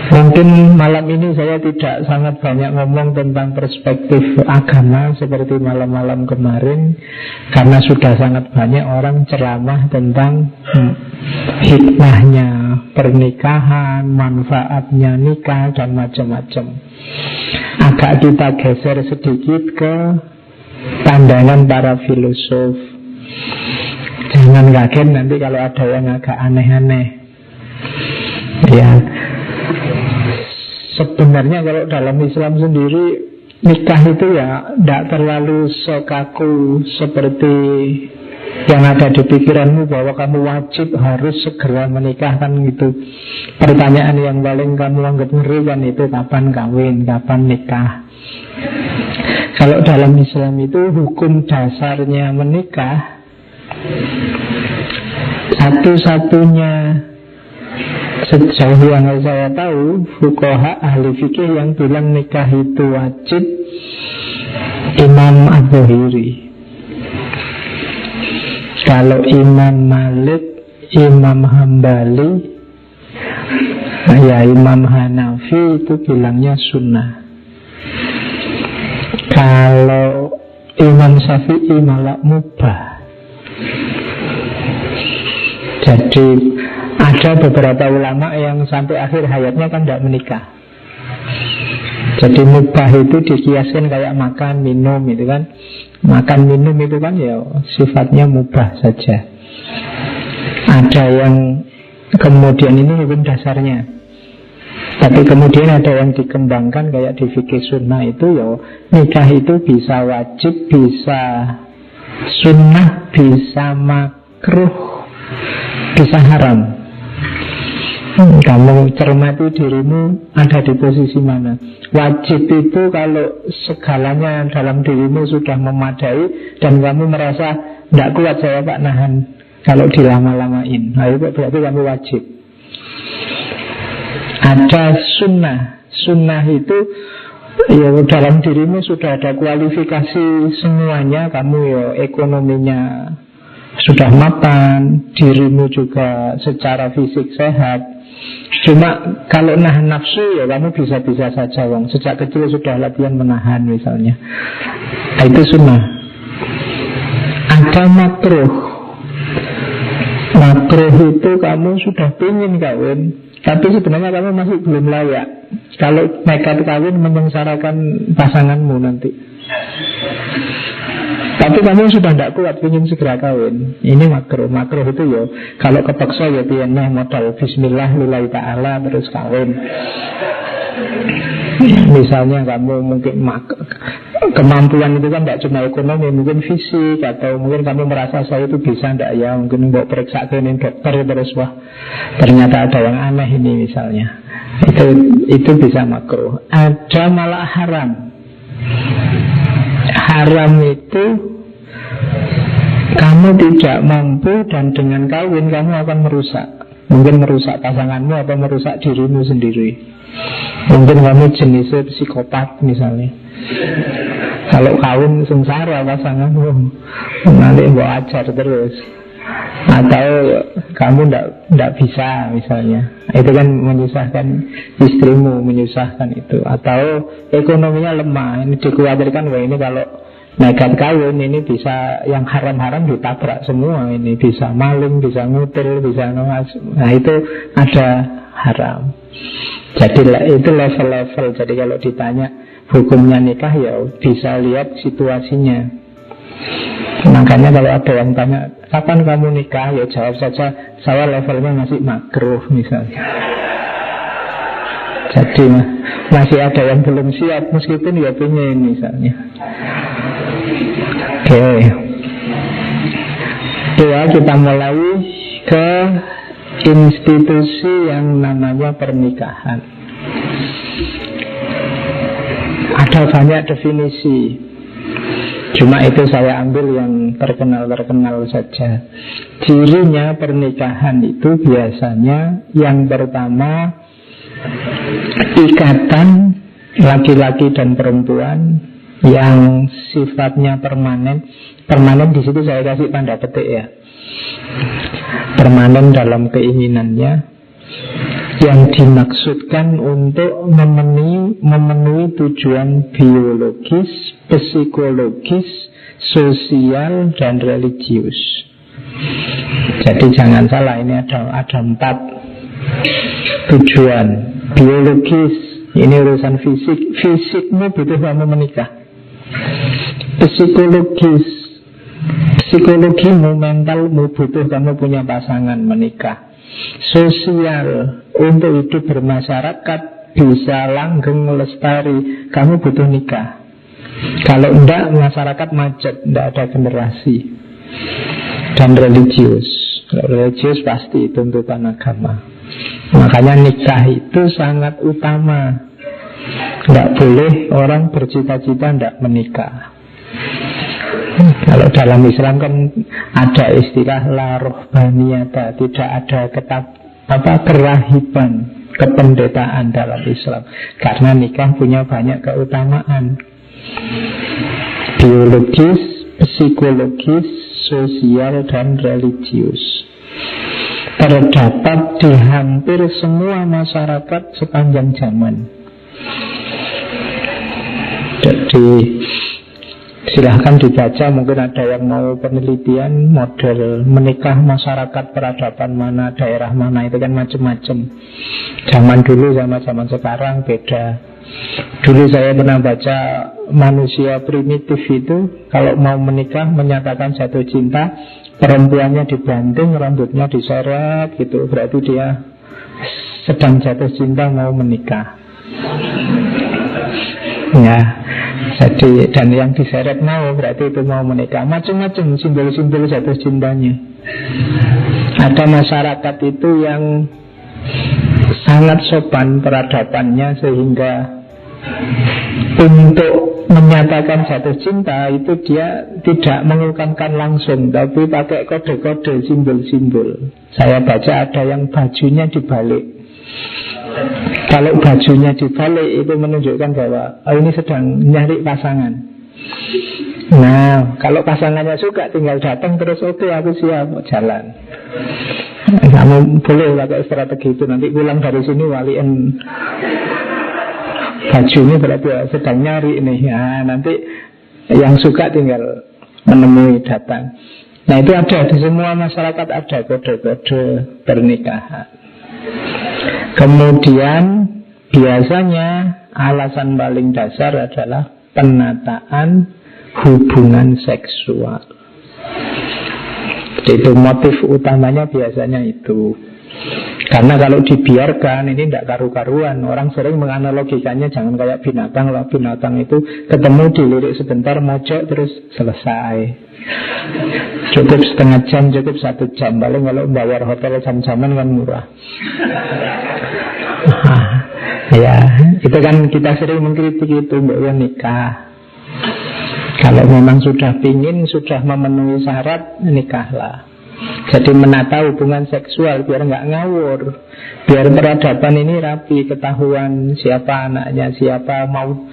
Mungkin malam ini saya tidak sangat banyak ngomong tentang perspektif agama seperti malam-malam kemarin, karena sudah sangat banyak orang ceramah tentang hikmahnya pernikahan, manfaatnya nikah, dan macam-macam. Agak kita geser sedikit ke pandangan para filosof. Jangan kaget nanti kalau ada yang agak aneh-aneh. Ya, sebenarnya kalau dalam Islam sendiri, nikah itu ya tidak terlalu sekaku seperti yang ada di pikiranmu bahwa kamu wajib harus segera menikahkan gitu. Pertanyaan yang paling kamu anggap ngeri kan itu kapan kawin, kapan nikah. Kalau dalam Islam itu hukum dasarnya menikah, satu-satunya sejauh yang saya tahu, fuqaha ahli fikih yang bilang nikah itu wajib, Imam Az-Zuhri. Kalau Imam Malik, Imam Hambali, ya Imam Hanafi itu bilangnya sunnah. Kalau Imam Syafi'i malah mubah. Jadi ada beberapa ulama yang sampai akhir hayatnya kan tidak menikah. Jadi mubah itu dikiaskan kayak makan, minum itu kan. Makan, minum itu kan ya sifatnya mubah saja. Ada yang kemudian ini hukum dasarnya, tapi kemudian ada yang dikembangkan kayak di fikih sunnah itu ya nikah itu bisa wajib, bisa sunnah, bisa makruh, bisa haram. Kamu cermati dirimu ada di posisi mana. Wajib itu kalau segalanya dalam dirimu sudah memadai dan kamu merasa tidak kuat, saya Pak nahan kalau dilama-lamain, nah itu berarti kamu wajib. Ada sunnah. Sunnah itu ya dalam dirimu sudah ada kualifikasi semuanya. Kamu ya ekonominya sudah mapan, dirimu juga secara fisik sehat. Cuma kalau nahan nafsu ya kamu bisa-bisa saja, wong sejak kecil sudah latihan menahan misalnya. Itu sunnah. Ada makruh. Makruh itu kamu sudah ingin kawin, tapi sebenarnya kamu masih belum layak. Kalau nekat kawin menyengsarakan pasanganmu nanti. Tapi kamu sudah tidak kuat, ingin segera kawin. Ini makruh. Makruh itu ya kalau kepaksa ya piannya modal bismillah lillahi ta'ala terus kawin. Misalnya kamu mungkin kemampuan itu kan tidak cuma ekonomi, mungkin fisik, atau mungkin kamu merasa saya itu bisa tidak ya, mungkin mau periksa ke dokter terus wah ternyata ada yang aneh ini misalnya. Itu bisa makruh. Ada malah haram. Haram itu kamu tidak mampu dan dengan kawin kamu akan merusak. Mungkin merusak pasanganmu atau merusak dirimu sendiri. Mungkin kamu jenisnya psikopat misalnya. Kalau kawin sengsara pasanganmu, nanti mau ajar terus. Atau kamu tidak bisa misalnya, itu kan menyusahkan istrimu, menyusahkan itu. Atau ekonominya lemah, ini dikhawatirkan wah ini kalau nekat kawin ini bisa yang haram-haram ditabrak semua. Ini bisa maling, bisa ngutil, bisa noas. Nah itu ada haram. Jadi itu level-level. Jadi kalau ditanya hukumnya nikah ya bisa lihat situasinya. Makanya kalau ada yang tanya kapan kamu nikah, ya jawab saja saya levelnya masih makruh misalnya. Jadi masih ada yang belum siap meskipun ya pengen misalnya. Oke. Ya kita mulai ke institusi yang namanya pernikahan. Ada banyak definisi, cuma itu saya ambil yang terkenal-terkenal saja. Cirinya pernikahan itu biasanya yang pertama ikatan laki-laki dan perempuan yang sifatnya permanen. Permanen di situ saya kasih tanda petik ya. Permanen dalam keinginannya. yang dimaksudkan untuk memenuhi tujuan biologis, psikologis, sosial, dan religius. Jadi jangan salah, ini ada 4 tujuan. Biologis, ini urusan fisik. Fisikmu butuh kamu menikah. Psikologimu, mentalmu butuh kamu punya pasangan, menikah. Sosial, untuk hidup bermasyarakat, bisa langgeng, lestari, kamu butuh nikah. Kalau enggak, masyarakat macet, enggak ada generasi. Dan religius, pasti tuntutan agama. Makanya nikah itu sangat utama. Enggak boleh orang bercita-cita enggak menikah. Kalau dalam Islam kan ada istilah la rohbaniyata, tidak ada kerahiban, kependetaan dalam Islam. Karena nikah punya banyak keutamaan. Biologis, psikologis, sosial, dan religius. Terdapat di hampir semua masyarakat sepanjang zaman. Jadi silahkan dibaca, mungkin ada yang mau penelitian model menikah masyarakat peradaban mana, daerah mana, itu kan macam-macam. Zaman dulu sama zaman sekarang beda. Dulu saya pernah baca manusia primitif itu kalau mau menikah menyatakan jatuh cinta, perempuannya dibanting, rambutnya diseret gitu, berarti dia sedang jatuh cinta mau menikah. Ya, jadi dan yang diseret mau berarti itu mau menikah. Macam-macam simbol-simbol jatuh cintanya. Ada masyarakat itu yang sangat sopan peradabannya, sehingga untuk menyatakan jatuh cinta itu dia tidak mengungkapkan langsung, tapi pakai kode-kode, simbol-simbol. Saya baca ada yang bajunya dibalik. Kalau bajunya dibalik itu menunjukkan bahwa ini sedang nyari pasangan. Nah, kalau pasangannya suka tinggal datang terus, oke, aku siap, jalan. Kamu boleh pakai strategi itu. Nanti pulang dari sini waliin bajunya, berarti sedang nyari ini. Nah, nanti yang suka tinggal menemui, datang. Nah, itu ada di semua masyarakat, ada kode-kode pernikahan. Kemudian biasanya alasan paling dasar adalah penataan hubungan seksual. Itu motif utamanya biasanya itu. Karena kalau dibiarkan ini tidak karu-karuan. Orang sering menganalogikannya jangan kayak binatang lah. Binatang itu ketemu dilirik sebentar, mojok terus selesai. Cukup setengah jam, cukup 1 jam. Paling kalau bayar hotel jam-jaman kan murah. Ya, itu kan kita sering mengkritik itu, bahwa nikah. Kalau memang sudah pingin, sudah memenuhi syarat, nikahlah. Jadi menata hubungan seksual biar nggak ngawur, biar peradaban ini rapi, ketahuan siapa anaknya, siapa mau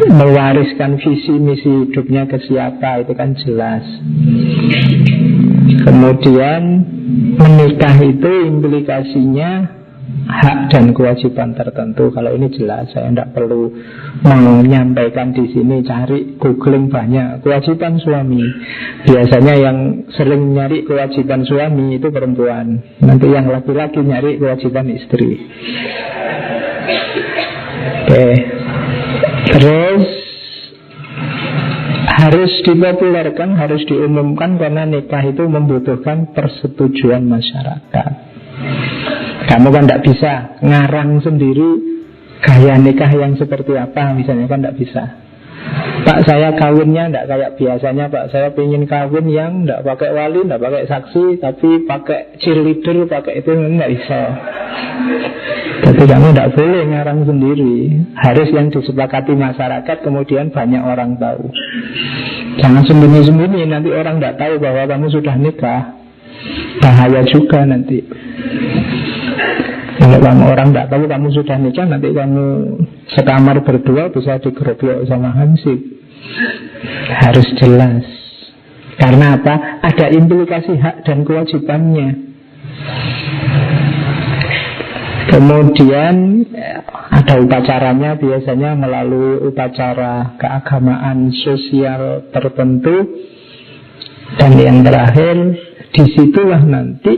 mewariskan visi misi hidupnya ke siapa, itu kan jelas. Kemudian menikah itu implikasinya hak dan kewajiban tertentu. Kalau ini jelas, saya tidak perlu menyampaikan di sini. Cari, googling banyak. Kewajiban suami. Biasanya yang sering nyari kewajiban suami itu perempuan. Nanti yang laki-laki nyari kewajiban istri. Oke. Terus harus dipopulerkan, harus diumumkan, karena nikah itu membutuhkan persetujuan masyarakat. Kamu kan tidak bisa ngarang sendiri gaya nikah yang seperti apa, misalnya, kan tidak bisa. Pak, saya kawinnya tidak kayak biasanya, Pak. Saya ingin kawin yang tidak pakai wali, tidak pakai saksi, tapi pakai cheerleader, pakai itu, tidak bisa. Jadi kamu tidak boleh ngarang sendiri. Harus yang disepakati masyarakat, kemudian banyak orang tahu. Jangan sembunyi-sembunyi, nanti orang tidak tahu bahwa kamu sudah nikah. Bahaya juga nanti. Kalau kamu orang tidak tahu kamu sudah nikah, nanti kamu sekamar berdua bisa digeroblok sama hansip. Harus jelas. Karena apa? Ada implikasi hak dan kewajibannya. Kemudian ada upacaranya, biasanya melalui upacara keagamaan sosial tertentu. Dan yang terakhir, disitulah nanti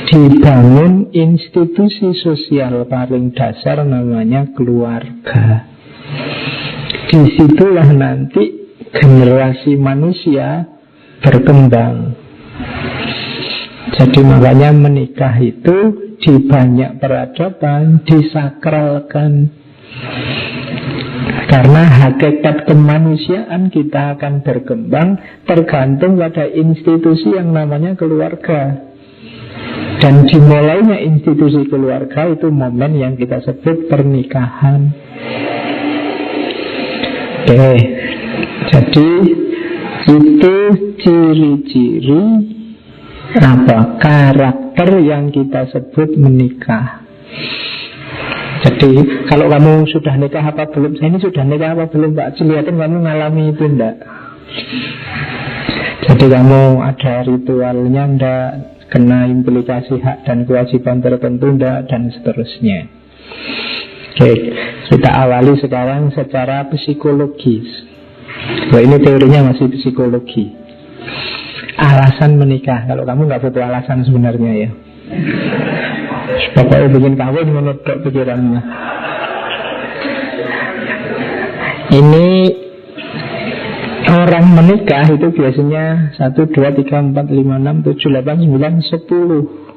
dibangun institusi sosial paling dasar, namanya keluarga. Disitulah nanti generasi manusia berkembang. Jadi makanya menikah itu di banyak peradaban disakralkan. Karena hakikat kemanusiaan kita akan berkembang tergantung pada institusi yang namanya keluarga. Dan dimulainya institusi keluarga itu momen yang kita sebut pernikahan. Oke, jadi itu ciri-ciri apa karakter yang kita sebut menikah. Jadi kalau kamu sudah nikah apa belum, saya ini sudah nikah apa belum Pak, lihatin kamu ngalami itu enggak. Jadi kamu ada ritualnya enggak, kena implikasi hak dan kewajiban tertentu enggak, dan seterusnya. Oke, kita awali sekarang secara psikologis. Wah, ini teorinya masih psikologi. Alasan menikah. Kalau kamu nggak butuh alasan sebenarnya ya. Pokoknya bikin kawin menurut pikirannya. Ini orang menikah itu biasanya 1, 2, 3, 4, 5, 6, 7, 8, 9, 10.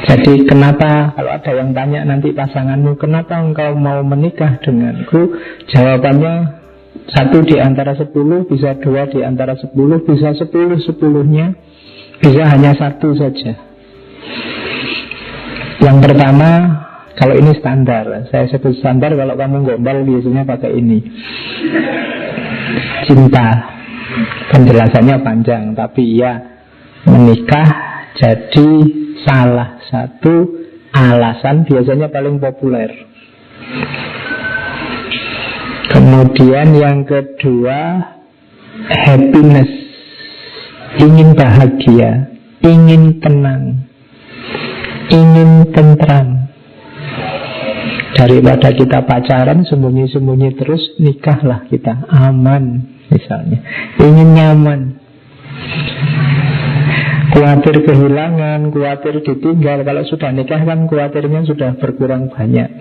Jadi kenapa kalau ada yang tanya nanti pasanganmu, kenapa engkau mau menikah denganku? Jawabannya 1 di antara 10, bisa 2 di antara 10, bisa 10-10-nya, bisa hanya 1 saja. Yang pertama, kalau ini standar, saya sebut standar, kalau kamu gombal biasanya pakai ini. Cinta. Penjelasannya panjang, tapi ya menikah jadi salah satu alasan biasanya paling populer. Kemudian yang kedua, happiness. Ingin bahagia, ingin tenang, ingin tentram. Daripada kita pacaran sembunyi-sembunyi terus, nikahlah kita, aman misalnya. Ingin nyaman, khawatir kehilangan, khawatir ditinggal. Kalau sudah nikah kan khawatirnya sudah berkurang banyak.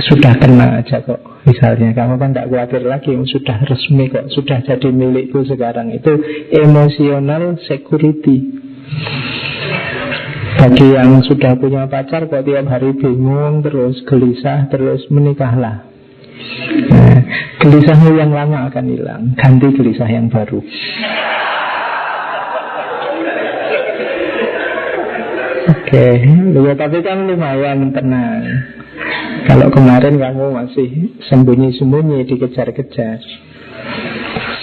Sudah kena aja kok. Misalnya kamu kan tak khawatir lagi, sudah resmi kok, sudah jadi milikku sekarang. Itu emotional security. Bagi yang sudah punya pacar kok tiap hari bingung terus, gelisah terus, menikahlah. Nah, gelisahmu yang lama akan hilang, ganti gelisah yang baru. Oke, ya, tapi kan lumayan tenang. Kalau kemarin kamu masih sembunyi-sembunyi, dikejar-kejar.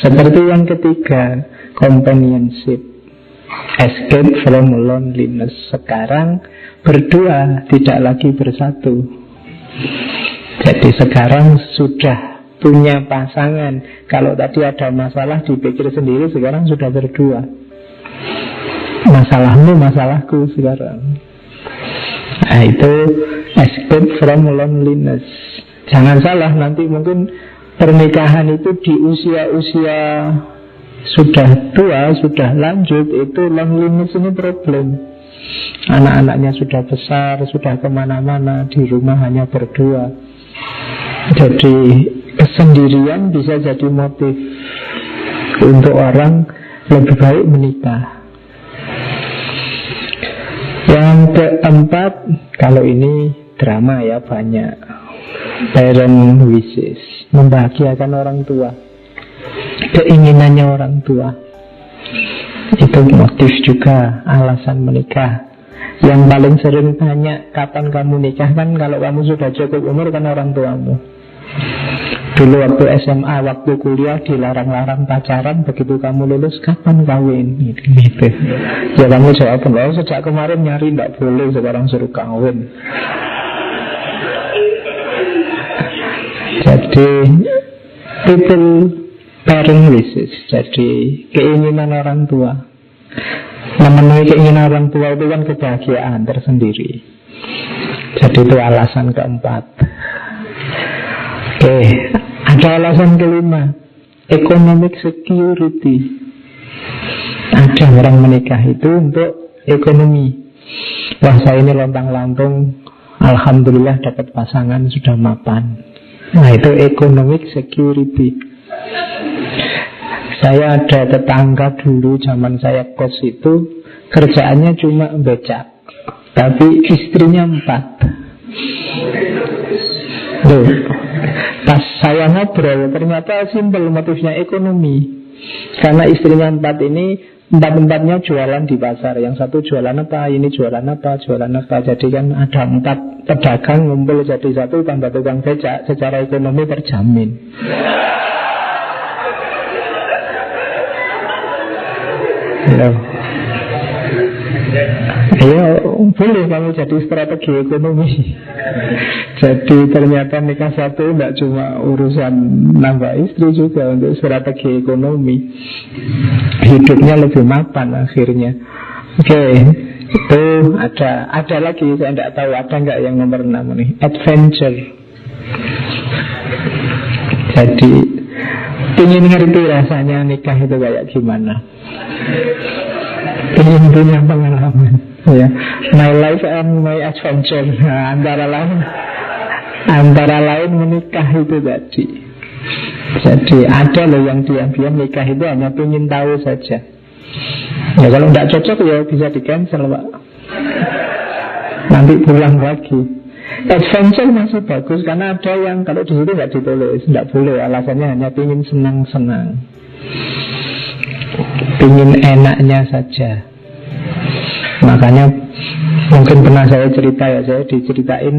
Seperti yang ketiga, companionship, escape from loneliness. Sekarang berdua, tidak lagi bersatu. Jadi sekarang sudah punya pasangan. Kalau tadi ada masalah dipikir sendiri, sekarang sudah berdua. Masalahmu, masalahku sekarang. Nah, itu escape from loneliness. Jangan salah, nanti mungkin pernikahan itu di usia-usia sudah tua, sudah lanjut, itu loneliness ini problem. Anak-anaknya sudah besar, sudah kemana-mana, di rumah hanya berdua. Jadi kesendirian bisa jadi motif untuk orang lebih baik menikah. Yang keempat, kalau ini drama ya banyak, parent wishes, membahagiakan orang tua, keinginannya orang tua. Itu motif juga, alasan menikah. Yang paling sering tanya kapan kamu nikah kan kalau kamu sudah cukup umur kan orang tuamu. Dulu waktu SMA, waktu kuliah dilarang-larang pacaran, begitu kamu lulus kapan kawin gitu. Ya kamu jawab, loh sejak kemarin nyari tidak boleh, sekarang suruh kawin. Jadi people parent wishes, jadi keinginan orang tua. Memenuhi keinginan orang tua itu kan kebahagiaan tersendiri. Jadi itu alasan keempat. Oke, ada alasan kelima, economic security. Ada orang menikah itu untuk ekonomi. Wah, saya ini lontang-lantung, alhamdulillah dapat pasangan sudah mapan. Nah, itu economic security. Saya ada tetangga dulu zaman saya kos itu, kerjaannya cuma becak, tapi istrinya 4. Loh, pas saya ngobrol ternyata simpel motifnya ekonomi. Karena istrinya 4 ini, 4-4-nya jualan di pasar. Yang satu jualan apa, ini jualan apa, jualan apa. Jadi kan ada 4 pedagang ngumpul jadi satu tambah tukang becak. Secara ekonomi terjamin. Ya, boleh kamu jadi strategi ekonomi. Jadi ternyata nikah satu tidak cuma urusan nambah istri, juga untuk strategi ekonomi. Hidupnya lebih mapan akhirnya. Oke, itu ada lagi, saya tidak tahu ada nggak yang nomor 6 nih, adventure. Jadi ingin ngerti rasanya nikah itu kayak gimana, ingin punya pengalaman, ya, my life and my adventure. Nah, antara lain menikah itu tadi. Jadi ada loh yang diam-diam nikah itu hanya ingin tahu saja. Ya kalau tidak cocok ya bisa di cancel, Pak. Nanti pulang lagi. Adventure masih bagus karena ada yang kalau di situ nggak ditulis, tidak boleh. Alasannya hanya ingin senang-senang, ingin enaknya saja. Makanya mungkin pernah saya cerita ya, saya diceritain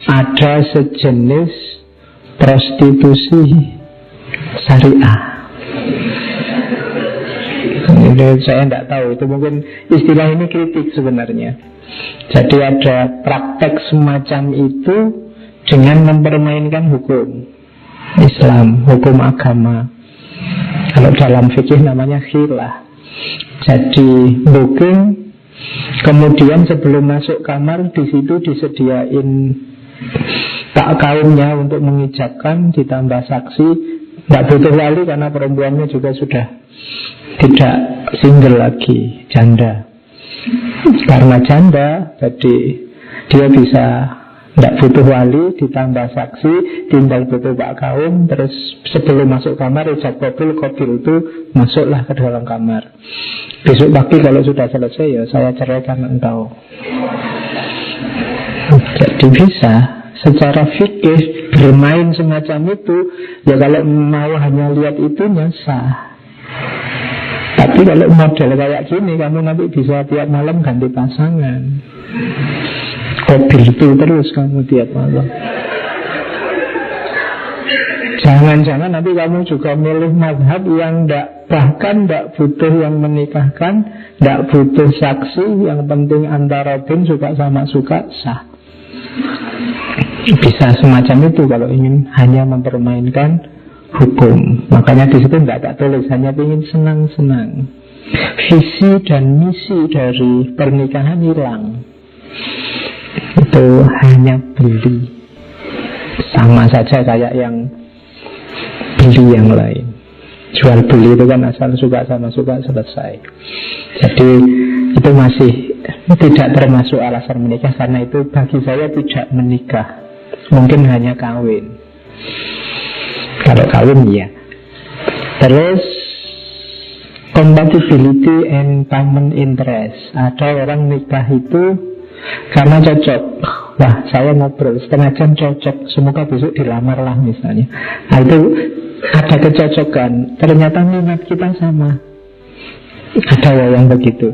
ada sejenis prostitusi syariah. Ini saya tidak tahu, itu mungkin istilah ini kritik sebenarnya. Jadi ada praktek semacam itu dengan mempermainkan hukum Islam, hukum agama. Kalau dalam fikih namanya khilah. Jadi booking, kemudian sebelum masuk kamar di situ disediain tak kaumnya untuk mengijabkan, ditambah saksi. Tidak butuh wali karena perempuannya juga sudah tidak single lagi, janda. Karena janda, jadi dia bisa tidak butuh wali, ditambah saksi, tinggal butuh pak kaum. Terus sebelum masuk kamar, ijab qabil itu masuklah ke dalam kamar. Besok pagi kalau sudah selesai, ya saya ceraikan engkau. Jadi bisa secara fikih bermain semacam itu. Ya kalau mau hanya lihat itunya sah. Tapi kalau model kayak gini, kamu nanti bisa tiap malam ganti pasangan. Qabil itu terus kamu tiap malam. Jangan-jangan nanti kamu juga milih mazhab yang bahkan tidak butuh yang menikahkan, tidak butuh saksi, yang penting antara bin suka sama suka sah. Bisa semacam itu kalau ingin hanya mempermainkan hukum. Makanya di situ tidak tulis, hanya ingin senang-senang. Visi dan misi dari pernikahan hilang. Itu hanya beli. Sama saja kayak yang beli yang lain. Jual beli itu kan asal suka sama suka selesai. Jadi itu masih tidak termasuk alasan menikah. Karena itu bagi saya tidak menikah, mungkin hanya kawin. Kalau kawin ya. Terus compatibility and common interest. Ada orang nikah itu karena cocok. Wah, saya ngobrol setengah jam cocok, semoga besok dilamar lah misalnya. Nah, itu ada kecocokan. Ternyata minat kita sama. Ada yang begitu.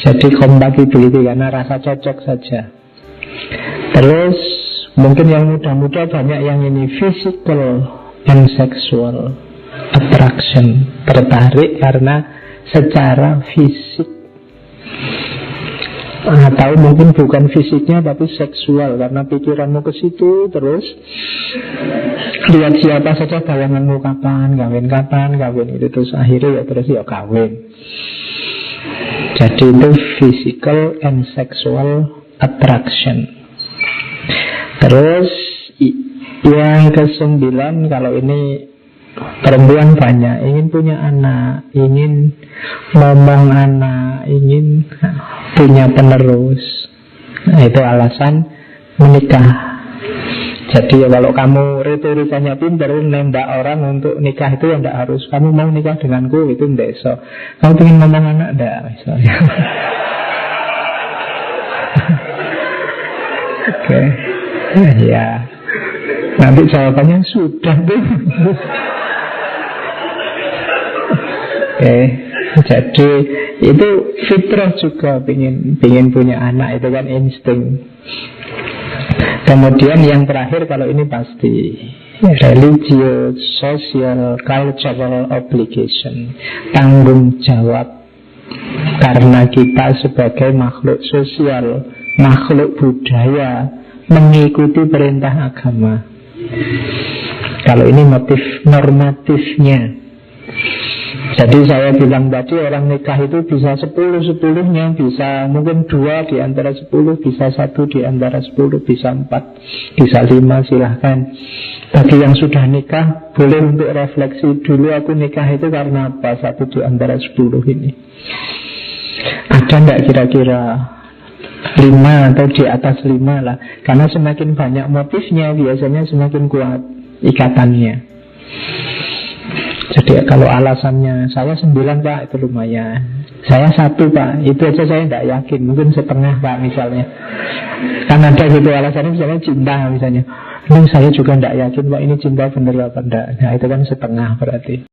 Jadi compatibility karena rasa cocok saja. Terus mungkin yang muda-muda banyak yang ini physical and sexual attraction, tertarik karena secara fisik. Atau mungkin bukan fisiknya tapi seksual, karena pikiranmu ke situ terus lihat siapa saja bayanganmu kapan kawin itu, terus akhirnya ya terus ya kawin. Jadi itu physical and sexual attraction. Terus yang ke-9, kalau ini perempuan banyak ingin punya anak, ingin ngomong anak, ingin punya penerus. Nah, itu alasan menikah. Jadi ya kalau kamu retorikanya pintar, nembak orang untuk nikah itu ya tidak harus. Kamu mau nikah denganku itu tidak so. Kamu ingin ngomong anak tidak misalnya. Oke. Ya. Nanti jawabannya sudah tuh. Oke. Jadi itu fitrah juga pingin punya anak, itu kan insting. Kemudian yang terakhir kalau ini pasti religious, social, cultural obligation, tanggung jawab. Karena kita sebagai makhluk sosial, makhluk budaya, mengikuti perintah agama. Kalau ini motif normatifnya. Jadi saya bilang tadi orang nikah itu bisa 10-10-nya, bisa mungkin 2 di antara 10, bisa 1 di antara 10, bisa 4, bisa 5, silahkan. Bagi yang sudah nikah, boleh untuk refleksi dulu aku nikah itu karena apa, 1 di antara 10 ini. Ada enggak kira-kira 5 atau di atas 5 lah. Karena semakin banyak motifnya, biasanya semakin kuat ikatannya. Jadi kalau alasannya saya 9 Pak, itu lumayan. Saya 1 Pak, itu aja saya tidak yakin. Mungkin setengah Pak misalnya. Kan ada gitu alasannya, misalnya cinta misalnya. Ini saya juga tidak yakin Pak, ini cinta benar apa enggak. Nah itu kan setengah berarti.